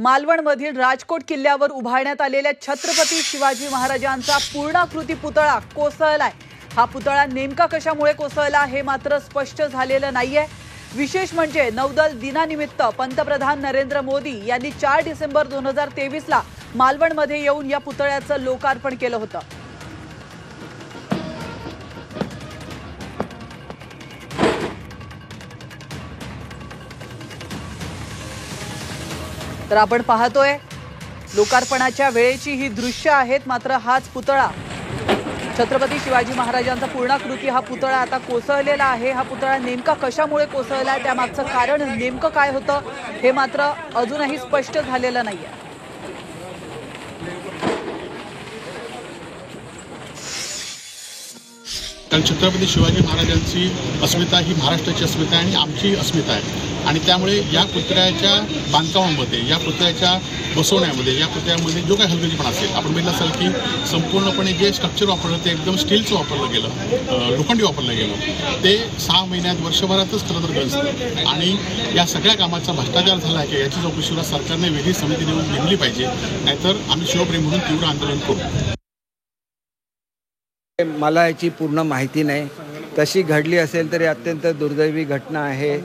मालवणमधील राजकोट किल्ल्यावर उभारण्यात आलेल्या छत्रपती शिवाजी महाराजांचा पूर्णाकृती पुतळा कोसळलाय। हा पुतळा नेमका कशामुळे कोसळला हे मात्र स्पष्ट झालेलं नाहीये। विशेष म्हणजे नौदल दिनानिमित्त पंतप्रधान नरेंद्र मोदी यांनी 4 डिसेंबर 2023 ला मालवणमध्ये येऊन या पुतळ्याचं लोकार्पण केलं होतं। तर आपण पाहतोय लोकार्पणाच्या वेळेची ही दृश्य आहेत। मात्र हाच पुतळा छत्रपती शिवाजी महाराजांचा पूर्णाकृती हा पुतळा आता कोसळलेला आहे। हा पुतळा नेमका कशामुळे कोसळला त्यामागचं कारण नेमकं काय होतं हे मात्र अजूनही स्पष्ट झालेलं नाहीये। कारण छत्रपती शिवाजी महाराजांची अस्मिता ही महाराष्ट्राची अस्मिता आहे आणि आमची अस्मिता आहे आणि त्यामुळे या पुतळ्याच्या बांधकामामध्ये, या पुतळ्याच्या बसवण्यामध्ये, या पुतळ्यामध्ये जो काही हलगर्जीपणा असेल, आपण बघितलं असाल की संपूर्णपणे जे स्ट्रक्चर वापरलं ते एकदम स्टीलचं वापरलं गेलं, लोखंडी वापरलं गेलं। ते 6 महिन्यात, वर्षभरातच खरं तर गंजतं आणि या सगळ्या कामाचा भ्रष्टाचार झाला आहे की याची चौकशीला सरकारने वेगळी समिती नेमली पाहिजे, नाहीतर आम्ही शिवप्रेमी म्हणून तीव्र आंदोलन करू। मला याची पूर्ण माहिती नाही, तशी घडली असेल तरी अत्यंत दुर्दैवी घटना आहे।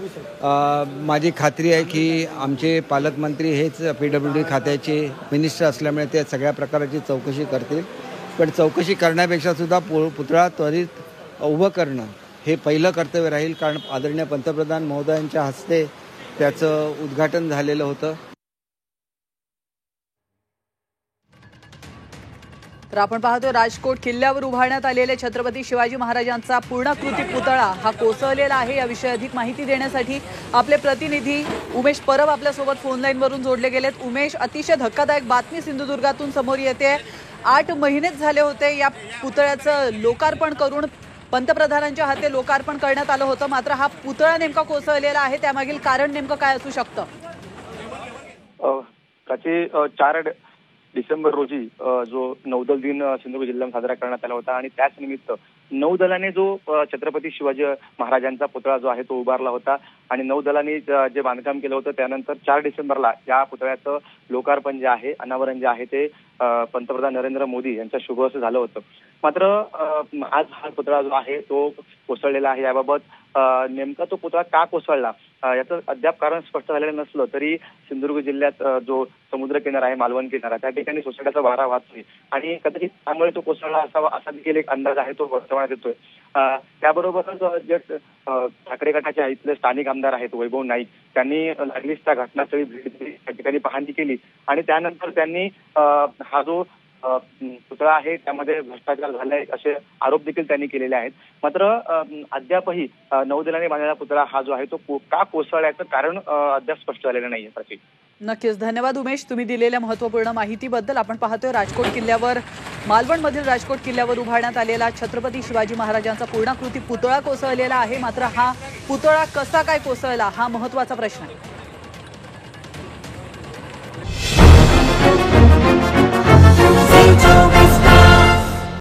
माझी खात्री आहे की आमचे पालकमंत्री हेच PWD खात्याचे मिनिस्टर असल्यामुळे ते सगळ्या प्रकारची चौकशी करतील। पण चौकशी करण्यापेक्षा सुद्धा पुतळा त्वरित उभं करणं हे पहिलं कर्तव्य राहील, कारण आदरणीय पंतप्रधान महोदयांच्या हस्ते त्याचं उद्घाटन झालेलं होतं। तर आपण पाहतोय राजकोट किल्ल्यावर उभारण्यात आलेल्या छत्रपती शिवाजी महाराजांचा पूर्णाकृती पुतळा हा कोसळलेला आहे। याविषयी अधिक माहिती देण्यासाठी आपले प्रतिनिधी उमेश परब आपल्या सोबत फोन लाईन वरून जोडले गेलेत। उमेश, अतिशय धक्कादायक बातमी सिंधुदुर्गातून समोर येते। 8 महिनेच झाले होते या पुतळ्याचं लोकार्पण करून, पंतप्रधानांच्या हाते लोकार्पण करण्यात आलं होतं। मात्र हा पुतळा नेमका कोसळलेला आहे, त्यामागील कारण नेमकं काय असू शकतं? 4 डिसेंबर रोजी जो नौदल दिन सिंधुदुर्ग जिल्ह्यात साजरा करण्यात आला होता आणि त्याच निमित्त नौदलाने जो छत्रपती शिवाजी महाराजांचा पुतळा जो आहे तो उभारला होता आणि नौदलाने जे बांधकाम केलं होतं त्यानंतर 4 डिसेंबरला या पुतळ्याचं लोकार्पण जे आहे, अनावरण जे आहे ते पंतप्रधान नरेंद्र मोदी यांच्या शुभ हस्ते झालं होतं। मात्र आज हा पुतळा जो आहे तो कोसळलेला आहे। याबाबत नेमका तो पुतळा का कोसळला याचं अद्याप कारण स्पष्ट झालेलं नसलं तरी सिंधुदुर्ग जिल्ह्यात जो समुद्र किनारा आहे, मालवण किनारा, त्या ठिकाणी सोसायटीचा वारा वाहतोय आणि कदाचित त्यामुळे तो कोसळला असावा असा देखील एक अंदाज आहे तो वर्तवण्यात येतोय। त्याबरोबरच जे ठाकरे गटाचे इथले स्थानिक आमदार आहेत वैभव नाईक, त्यांनी लागलीच त्या घटनास्थळी भेट दिली, त्या ठिकाणी पाहणी केली आणि त्यानंतर त्यांनी हा जो पुतळा आहे त्यामध्ये भ्रष्टाचार झालाय असे आरोप देखील त्यांनी केलेले आहेत। मात्र अद्यापही नौदलाने बांधलेला पुतळा हा जो आहे तो का कोसळल्याचं कारण अद्याप स्पष्ट झालेलं नाहीये। प्राची, नक्कीच धन्यवाद उमेश, तुम्ही दिलेल्या महत्त्वपूर्ण माहितीबद्दल। आपण पाहतोय राजकोट किल्ल्यावर, मालवणमधील राजकोट किल्ल्यावर उभारण्यात आलेला छत्रपती शिवाजी महाराजांचा पूर्णाकृती पुतळा कोसळलेला आहे। मात्र हा पुतळा कसा काय कोसळला हा महत्त्वाचा प्रश्न आहे।